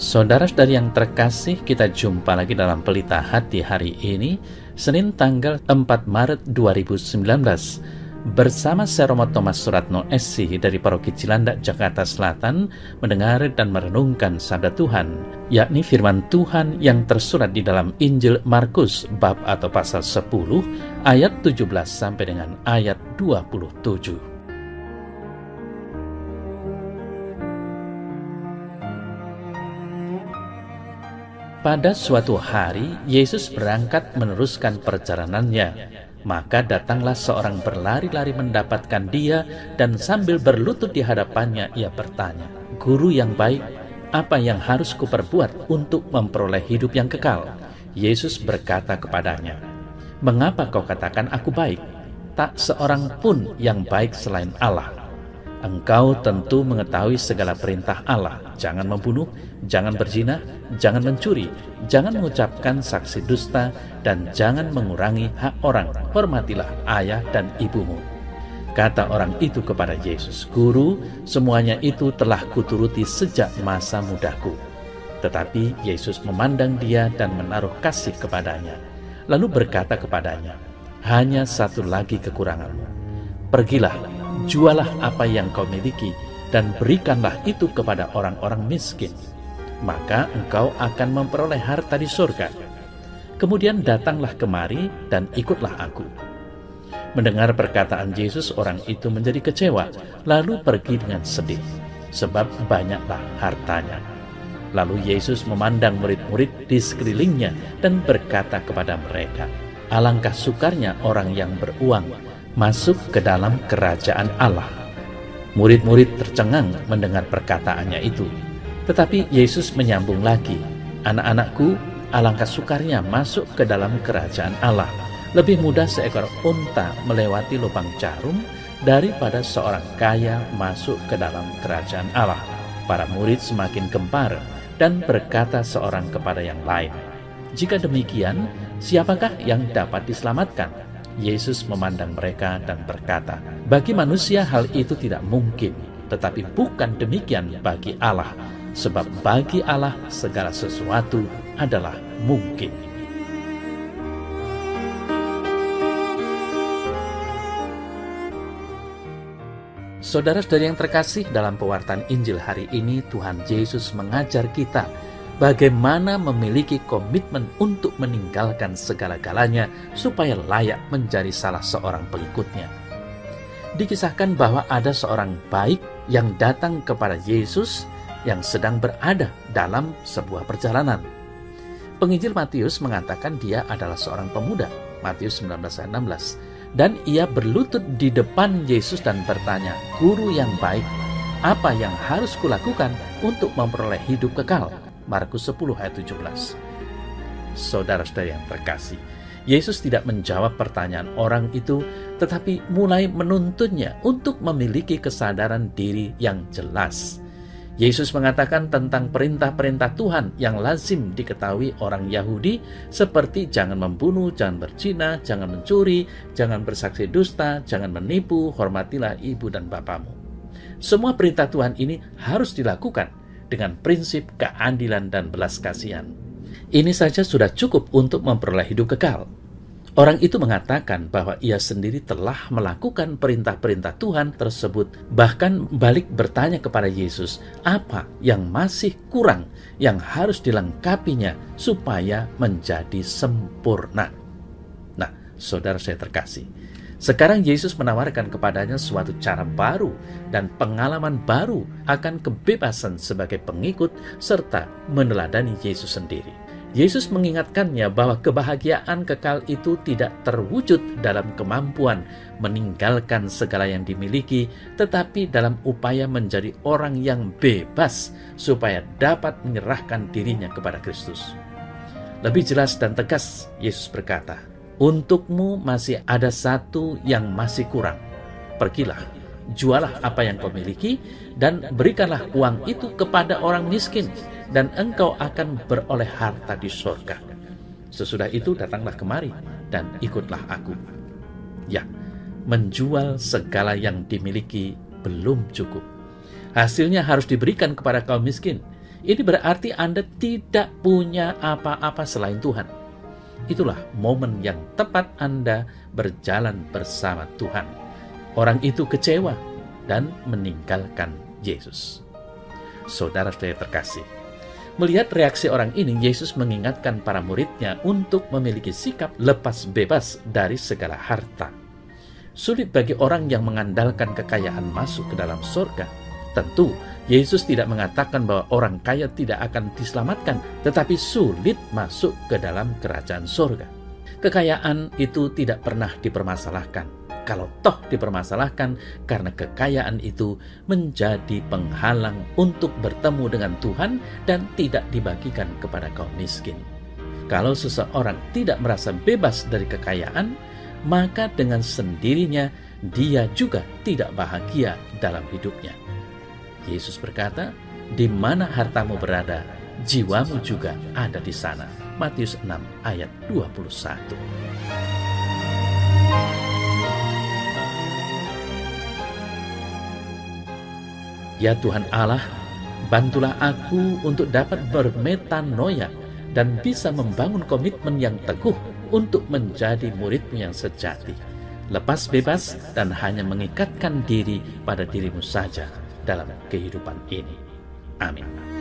Saudara-saudari yang terkasih, kita jumpa lagi dalam Pelita Hati hari ini, Senin tanggal 4 Maret 2019, bersama saya Romo Thomas Suratno SC dari Paroki Cilandak, Jakarta Selatan, mendengar dan merenungkan sabda Tuhan, yakni firman Tuhan yang tersurat di dalam Injil Markus bab atau pasal 10 ayat 17 sampai dengan ayat 27. Pada suatu hari, Yesus berangkat meneruskan perjalanannya. Maka datanglah seorang berlari-lari mendapatkan dia, dan sambil berlutut di hadapannya, ia bertanya, "Guru yang baik, apa yang harus kuperbuat untuk memperoleh hidup yang kekal?" Yesus berkata kepadanya, "Mengapa kau katakan aku baik? Tak seorang pun yang baik selain Allah. Engkau tentu mengetahui segala perintah Allah. Jangan membunuh, jangan berzina, jangan mencuri, jangan mengucapkan saksi dusta, dan jangan mengurangi hak orang. Hormatilah ayah dan ibumu." Kata orang itu kepada Yesus, "Guru, semuanya itu telah kuturuti sejak masa mudaku." Tetapi Yesus memandang dia dan menaruh kasih kepadanya. Lalu berkata kepadanya, "Hanya satu lagi kekuranganmu. Pergilah, jualah apa yang kau miliki, dan berikanlah itu kepada orang-orang miskin. Maka engkau akan memperoleh harta di surga. Kemudian datanglah kemari dan ikutlah aku." Mendengar perkataan Yesus, orang itu menjadi kecewa, lalu pergi dengan sedih, sebab banyaklah hartanya. Lalu Yesus memandang murid-murid di sekelilingnya dan berkata kepada mereka, "Alangkah sukarnya orang yang beruang masuk ke dalam kerajaan Allah." Murid-murid tercengang mendengar perkataannya itu. Tetapi Yesus menyambung lagi, "Anak-anakku, alangkah sukarnya masuk ke dalam kerajaan Allah. Lebih mudah seekor unta melewati lubang jarum daripada seorang kaya masuk ke dalam kerajaan Allah." Para murid semakin gempar dan berkata seorang kepada yang lain, "Jika demikian, siapakah yang dapat diselamatkan?" Yesus memandang mereka dan berkata, "Bagi manusia hal itu tidak mungkin, tetapi bukan demikian bagi Allah, sebab bagi Allah segala sesuatu adalah mungkin." Saudara-saudari yang terkasih, dalam pewartaan Injil hari ini, Tuhan Yesus mengajar kita bagaimana memiliki komitmen untuk meninggalkan segala-galanya supaya layak menjadi salah seorang pengikutnya. Dikisahkan bahwa ada seorang baik yang datang kepada Yesus yang sedang berada dalam sebuah perjalanan. Penginjil Matius mengatakan dia adalah seorang pemuda, Matius 19 ayat 16. Dan ia berlutut di depan Yesus dan bertanya, "Guru yang baik, apa yang harus kulakukan untuk memperoleh hidup kekal?" Markus 10 ayat 17. Saudara-saudari yang terkasih, Yesus tidak menjawab pertanyaan orang itu, tetapi mulai menuntunnya untuk memiliki kesadaran diri yang jelas. Yesus mengatakan tentang perintah-perintah Tuhan yang lazim diketahui orang Yahudi, seperti jangan membunuh, jangan berzina, jangan mencuri, jangan bersaksi dusta, jangan menipu, hormatilah ibu dan bapamu. Semua perintah Tuhan ini harus dilakukan dengan prinsip keadilan dan belas kasihan. Ini saja sudah cukup untuk memperoleh hidup kekal. Orang itu mengatakan bahwa ia sendiri telah melakukan perintah-perintah Tuhan tersebut, bahkan balik bertanya kepada Yesus, apa yang masih kurang yang harus dilengkapinya supaya menjadi sempurna. Nah, saudara saya terkasih, sekarang Yesus menawarkan kepadanya suatu cara baru dan pengalaman baru akan kebebasan sebagai pengikut serta meneladani Yesus sendiri. Yesus mengingatkannya bahwa kebahagiaan kekal itu tidak terwujud dalam kemampuan meninggalkan segala yang dimiliki, tetapi dalam upaya menjadi orang yang bebas supaya dapat menyerahkan dirinya kepada Kristus. Lebih jelas dan tegas, Yesus berkata, "Untukmu masih ada satu yang masih kurang. Pergilah, jualah apa yang kau miliki, dan berikanlah uang itu kepada orang miskin, dan engkau akan beroleh harta di surga. Sesudah itu datanglah kemari dan ikutlah aku." Ya, menjual segala yang dimiliki belum cukup. Hasilnya harus diberikan kepada kaum miskin. ini berarti Anda tidak punya apa-apa selain Tuhan. Itulah momen yang tepat Anda berjalan bersama Tuhan. Orang itu kecewa dan meninggalkan Yesus. Saudara-saudara terkasih, melihat reaksi orang ini, Yesus mengingatkan para muridnya untuk memiliki sikap lepas bebas dari segala harta. Sulit bagi orang yang mengandalkan kekayaan masuk ke dalam surga. Tentu, Yesus tidak mengatakan bahwa orang kaya tidak akan diselamatkan, tetapi sulit masuk ke dalam kerajaan surga. Kekayaan itu tidak pernah dipermasalahkan. Kalau toh dipermasalahkan, karena kekayaan itu menjadi penghalang untuk bertemu dengan Tuhan dan tidak dibagikan kepada kaum miskin. Kalau seseorang tidak merasa bebas dari kekayaan, maka dengan sendirinya dia juga tidak bahagia dalam hidupnya. Yesus berkata, "Di mana hartamu berada, jiwamu juga ada di sana." Matius 6 ayat 21. Ya Tuhan Allah, bantulah aku untuk dapat bermetanoia dan bisa membangun komitmen yang teguh untuk menjadi murid-Mu yang sejati, lepas bebas dan hanya mengikatkan diri pada diri-Mu saja dalam kehidupan ini. Amin.